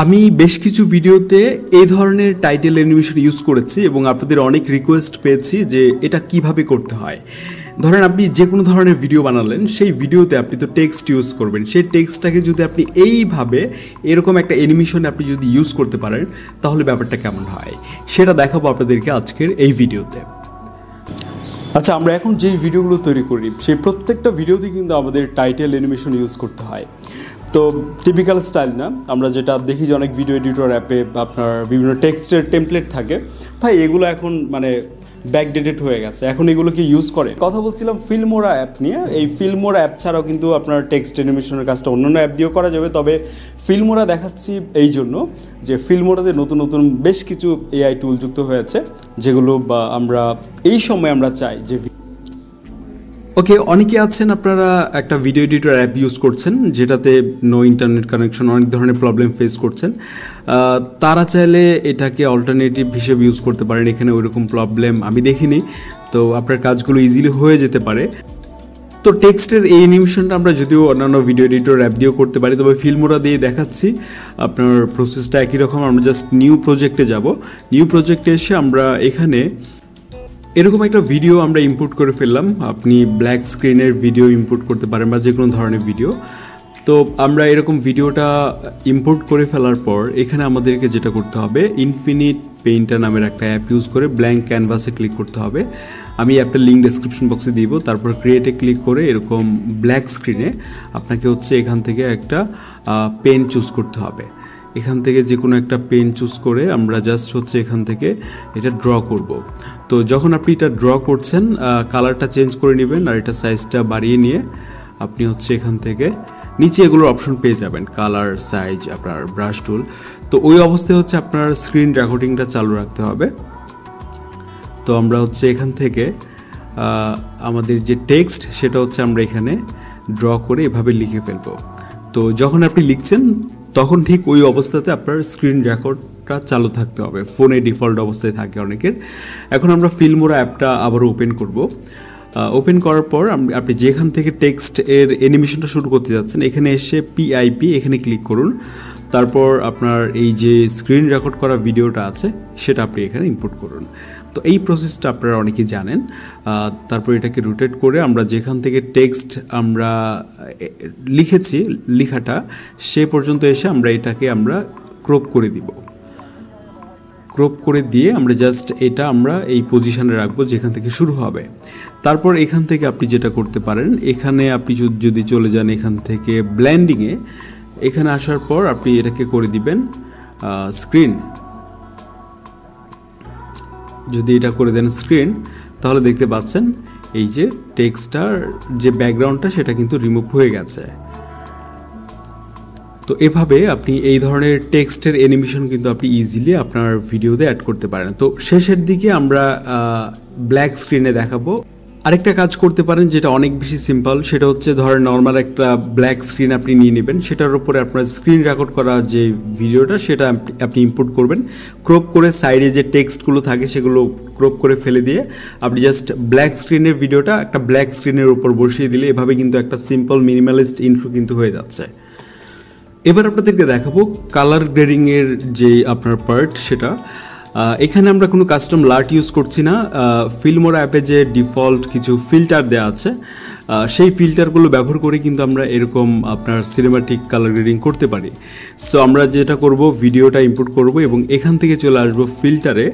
আমি বেশ কিছু ভিডিওতে এই ধরনের টাইটেল অ্যানিমেশন ইউজ করেছি এবং আপনাদের অনেক রিকোয়েস্ট পেয়েছি যে এটা কিভাবে করতে হয়। ধরেন আপনি যে কোনো ধরনের ভিডিও বানালেন, সেই ভিডিওতে আপনি তো টেক্সট ইউজ করবেন, সেই টেক্সটটাকে যদি আপনি এইভাবে এরকম একটা অ্যানিমেশনে আপনি যদি ইউজ করতে পারেন তাহলে ব্যাপারটা কেমন হয় সেটা দেখাবো আপনাদেরকে আজকের এই ভিডিওতে। আচ্ছা, আমরা এখন যেই ভিডিওগুলো তৈরি করি সেই প্রত্যেকটা ভিডিওতে কিন্তু আমাদের টাইটেল অ্যানিমেশন ইউজ করতে হয়। তো টিপিক্যাল স্টাইল না, আমরা যেটা দেখি যে অনেক ভিডিও এডিটর অ্যাপে আপনার বিভিন্ন টেক্সটের টেমপ্লেট থাকে, ভাই এগুলো এখন মানে ব্যাকডেটেড হয়ে গেছে, এখন এগুলোকে ইউজ করে। কথা বলছিলাম ফিল্মোরা অ্যাপ নিয়ে। এই ফিল্মোরা অ্যাপ ছাড়াও কিন্তু আপনার টেক্সট অ্যানিমেশনের কাজটা অন্যান্য অ্যাপ দিয়েও করা যাবে, তবে ফিল্মোরা দেখাচ্ছি এই জন্য যে ফিল্মোরাতে নতুন নতুন বেশ কিছু এআই টুল যুক্ত হয়েছে, যেগুলো বা আমরা এই সময় আমরা চাই যে ওকে। অনেকে আছেন আপনারা একটা ভিডিও এডিটর অ্যাপ ইউজ করছেন যেটাতে নো ইন্টারনেট কানেকশন, অনেক ধরনের প্রবলেম ফেস করছেন, তারা চাইলে এটাকে অল্টারনেটিভ হিসেবে ইউজ করতে পারেন। এখানে ওইরকম প্রবলেম আমি দেখিনি, তো আপনার কাজগুলো ইজিলি হয়ে যেতে পারে। তো টেক্সটের এই অ্যানিমেশনটা আমরা যদিও অন্যান্য ভিডিও এডিটর অ্যাপ দিয়েও করতে পারি, তবে ফিল্মোরা দিয়ে দেখাচ্ছি। আপনার প্রসেসটা একই রকম। আমরা জাস্ট নিউ প্রজেক্টে যাব। নিউ প্রজেক্টে এসে আমরা এখানে এরকম একটা ভিডিও আমরা ইম্পোর্ট করে ফেললাম। আপনি ব্ল্যাক স্ক্রিনের ভিডিও ইম্পোর্ট করতে পারেন বা যে কোনো ধরনের ভিডিও। তো আমরা এরকম ভিডিওটা ইম্পোর্ট করে ফেলার পর এখানে আমাদেরকে যেটা করতে হবে, ইনফিনিট পেইন্টার নামের একটা অ্যাপ ইউজ করে ব্ল্যাঙ্ক ক্যানভাসে ক্লিক করতে হবে। আমি অ্যাপের লিঙ্ক ডেসক্রিপশন বক্সে দিব। তারপর ক্রিয়েটে ক্লিক করে এরকম ব্ল্যাক স্ক্রিনে আপনাকে হচ্ছে এখান থেকে একটা পেন চুজ করতে হবে। এখান থেকে যে কোনো একটা পেন চুজ করে আমরা জাস্ট হচ্ছে এখান থেকে এটা ড্র করব। তো যখন আপনি এটা ড্র করছেন কালারটা চেঞ্জ করে নেবেন আর এটা সাইজটা বাড়িয়ে নিয়ে আপনি হচ্ছে এখান থেকে নিচে এগুলোর অপশন পেয়ে যাবেন, কালার, সাইজ, আপনার ব্রাশ টুল। তো ওই অবস্থায় হচ্ছে আপনার স্ক্রিন রেকর্ডিংটা চালু রাখতে হবে। তো আমরা হচ্ছে এখান থেকে আমাদের যে টেক্সট সেটা হচ্ছে আমরা এখানে ড্র করে এভাবে লিখে ফেলবো। তো যখন আপনি লিখছেন তখন ঠিক ওই অবস্থাতে আপনার স্ক্রিন রেকর্ডটা চালু থাকতে হবে। ফোনে ডিফল্ট অবস্থায় থাকে অনেকের। এখন আমরা ফিল্মোরা অ্যাপটা আবারও ওপেন করব। ওপেন করার পর আপনি যেখান থেকে টেক্সট এর অ্যানিমেশনটা শুরু করতে যাচ্ছেন এখানে এসে পিআইপি এখানে ক্লিক করুন। তারপর আপনার এই যে স্ক্রিন রেকর্ড করা ভিডিওটা আছে সেটা আপনি এখানে ইনপুট করুন। তো এই প্রসেসটা আপনারা অনেকেই জানেন। তারপর এটাকে রোটেট করে আমরা যেখান থেকে টেক্সট আমরা লিখেছি লেখাটা সে পর্যন্ত এসে আমরা এটাকে আমরা ক্রপ করে দিব। ক্রপ করে দিয়ে আমরা জাস্ট এটা আমরা এই পজিশনে রাখবো যেখান থেকে শুরু হবে। তারপর এখান থেকে আপনি যেটা করতে পারেন, এখানে আপনি যদি চলে যান এখান থেকে ব্লেন্ডিংয়ে, এখানে আসার পর আপনি এটাকে করে দিবেন স্ক্রিন। যদি এটা করে দেন স্ক্রিন তাহলে দেখতে পাচ্ছেন এই যে টেক্সটটার যে ব্যাকগ্রাউন্ডটা সেটা কিন্তু রিমুভ হয়ে গেছে। তো এভাবে আপনি এই ধরনের টেক্সটের অ্যানিমেশন কিন্তু আপনি ইজিলি আপনার ভিডিওতে অ্যাড করতে পারেন। তো শেষের দিকে আমরা ব্ল্যাক স্ক্রিনে দেখাবো। আরেকটা কাজ করতে পারেন যেটা অনেক বেশি সিম্পল, সেটা হচ্ছে ধরেন নর্মাল একটা ব্ল্যাক স্ক্রিন আপনি নিয়ে নেবেন, সেটার উপরে আপনার স্ক্রিন রেকর্ড করা যে ভিডিওটা সেটা আপনি ইম্পোর্ট করবেন। ক্রপ করে সাইডে যে টেক্সটগুলো থাকে সেগুলো ক্রপ করে ফেলে দিয়ে আপনি জাস্ট ব্ল্যাক স্ক্রিনের ভিডিওটা একটা ব্ল্যাক স্ক্রিনের উপর বসিয়ে দিলে এভাবে কিন্তু একটা সিম্পল মিনিমালিস্ট ইন্ট্রো কিন্তু হয়ে যাচ্ছে। এবার আপনাদেরকে দেখাবো কালার গ্রেডিংয়ের যে আপনার পার্ট সেটা। এখানে আমরা কোনো কাস্টম লার্ট ইউজ করছি না। ফিল্মোরা অ্যাপে যে ডিফল্ট কিছু ফিল্টার দেওয়া আছে সেই ফিল্টারগুলো ব্যবহার করে কিন্তু আমরা এরকম আপনার সিনেমাটিক কালার গ্রেডিং করতে পারি। সো আমরা যেটা করব, ভিডিওটা ইম্পোর্ট করব এবং এখান থেকে চলে আসবো ফিল্টারে।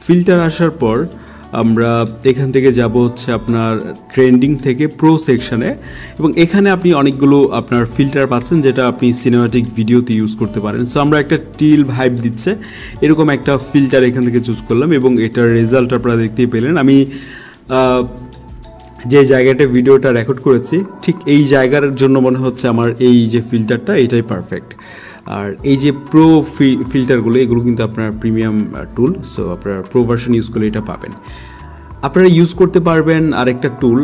ফিল্টার আসার পর আমরা এখান থেকে যাব হচ্ছে আপনার ট্রেন্ডিং থেকে প্রো সেকশানে এবং এখানে আপনি অনেকগুলো আপনার ফিল্টার পাচ্ছেন যেটা আপনি সিনেমাটিক ভিডিওতে ইউজ করতে পারেন। সো আমরা একটা টিল ভাইব দিচ্ছে এরকম একটা ফিল্টার এখান থেকে চুজ করলাম এবং এটার রেজাল্ট আপনারা দেখতেই পেলেন। আমি যে জায়গাটা ভিডিওটা রেকর্ড করেছি ঠিক এই জায়গার জন্য মনে হচ্ছে আমার এই যে ফিল্টারটা এটাই পারফেক্ট। আর এই যে প্রো ফিল্টারগুলো এগুলো কিন্তু আপনার প্রিমিয়াম টুল, সো আপনার প্রো ভার্সন ইউজ করলে এটা পাবেন। আপনারা ইউজ করতে পারবেন আরেকটা টুল,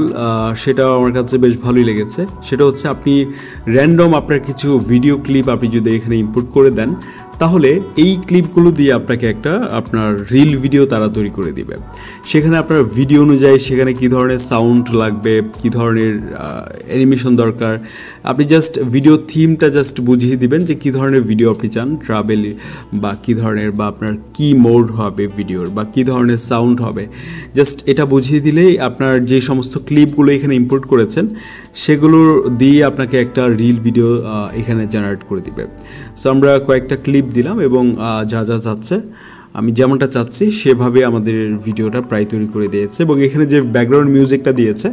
সেটাও আমার কাছে বেশ ভালোই লেগেছে। সেটা হচ্ছে আপনি র্যান্ডম আপনার কিছু ভিডিও ক্লিপ আপনি যদি এখানে ইম্পোর্ট করে দেন তাহলে এই ক্লিপগুলো দিয়ে আপনাকে একটা আপনার রিল ভিডিও তারা তৈরি করে দিবে। সেখানে আপনার ভিডিও অনুযায়ী সেখানে কী ধরনের সাউন্ড লাগবে, কী ধরনের অ্যানিমেশন দরকার, আপনি জাস্ট ভিডিও থিমটা জাস্ট বুঝিয়ে দিবেন যে কী ধরনের ভিডিও আপনি চান, ট্রাভেল বা কী ধরনের, বা আপনার কী মোড হবে ভিডিওর, বা কী ধরনের সাউন্ড হবে, জাস্ট এটা বুঝিয়ে দিলেই আপনার যে সমস্ত ক্লিপগুলো এখানে ইম্পোর্ট করেছেন সেগুলোর দিয়ে আপনাকে একটা রিল ভিডিও এখানে জেনারেট করে দিবে। সো আমরা কয়েকটা ক্লিপ দিলাম এবং যা যা চাচ্ছে, আমি যেমনটা চাচ্ছি সেভাবে আমাদের ভিডিওটা প্রায় তৈরি করে দিয়েছে। এবং এখানে যে ব্যাকগ্রাউন্ড মিউজিকটা দিয়েছে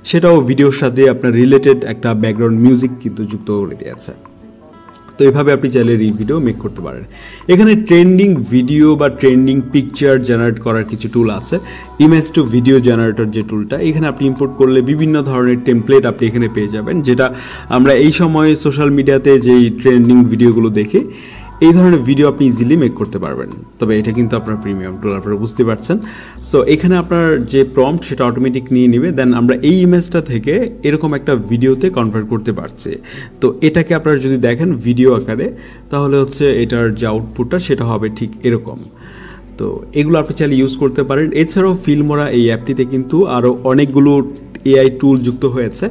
সেটাও ভিডিওর সাথে আপনার রিলেটেড একটা ব্যাকগ্রাউন্ড মিউজিক কিন্তু যুক্ত করে দিয়েছে। তো এইভাবে আপনি চাইলে রিল ভিডিও মেক করতে পারেন। এখানে ট্রেন্ডিং ভিডিও বা ট্রেন্ডিং পিকচার জেনারেট করার কিছু টুল আছে। ইমেজ টু ভিডিও জেনারেটর যে টুলটা, এখানে আপনি ইম্পোর্ট করলে বিভিন্ন ধরনের টেমপ্লেট আপনি এখানে পেয়ে যাবেন, যেটা আমরা এই সময়ে সোশ্যাল মিডিয়াতে যেই ট্রেন্ডিং ভিডিওগুলো দেখে এই ধরনের ভিডিও আপনি ইজিলি মেক করতে পারবেন। তবে এটা কিন্তু আপনার প্রিমিয়াম টুল, আপনারা বুঝতে পারছেন। সো এখানে আপনার যে প্রম্পট সেটা অটোমেটিক নিয়ে নেবে, দেন আমরা এই ইমেজটা থেকে এরকম একটা ভিডিওতে কনভার্ট করতে পারছি। তো এটাকে আপনারা যদি দেখেন ভিডিও আকারে, তাহলে হচ্ছে এটার যে আউটপুটটা সেটা হবে ঠিক এরকম। তো এগুলো আপনি চাইলে ইউজ করতে পারেন। এছাড়াও ফিল্মোরা এই অ্যাপটিতে কিন্তু আরও অনেকগুলো এআই টুল যুক্ত হয়েছে,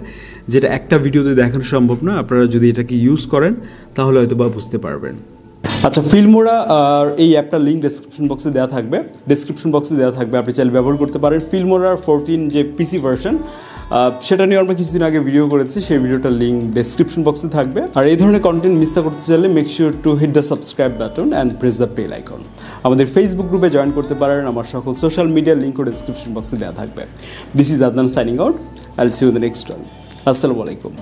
যেটা একটা ভিডিওতে দেখানো সম্ভব না। আপনারা যদি এটাকে ইউজ করেন তাহলে হয়তো বা বুঝতে পারবেন। আচ্ছা, ফিল্মোরা আর এই অ্যাপটার লিঙ্ক ডেসক্রিপশন বক্সে দেওয়া থাকবে, আপনি চাইলে ব্যবহার করতে পারেন। ফিল্মোরার 14 যে পিসি ভার্সন, সেটা নিয়ে আমরা কিছুদিন আগে ভিডিও করেছি, সেই ভিডিওটার লিঙ্ক ডেসক্রিপশন বক্সে থাকবে। আর এই ধরনের কন্টেন্ট মিস না করতে চাইলে make sure to hit the subscribe button and press the bell icon. আমাদের ফেসবুক গ্রুপে জয়েন করতে পারেন, আমার সকল সোশ্যাল মিডিয়ার লিঙ্কও ডেসক্রিপশন বক্সে দেওয়া থাকবে। This is Adnan signing out. I'll see you in the next one. আসসালামু আলাইকুম।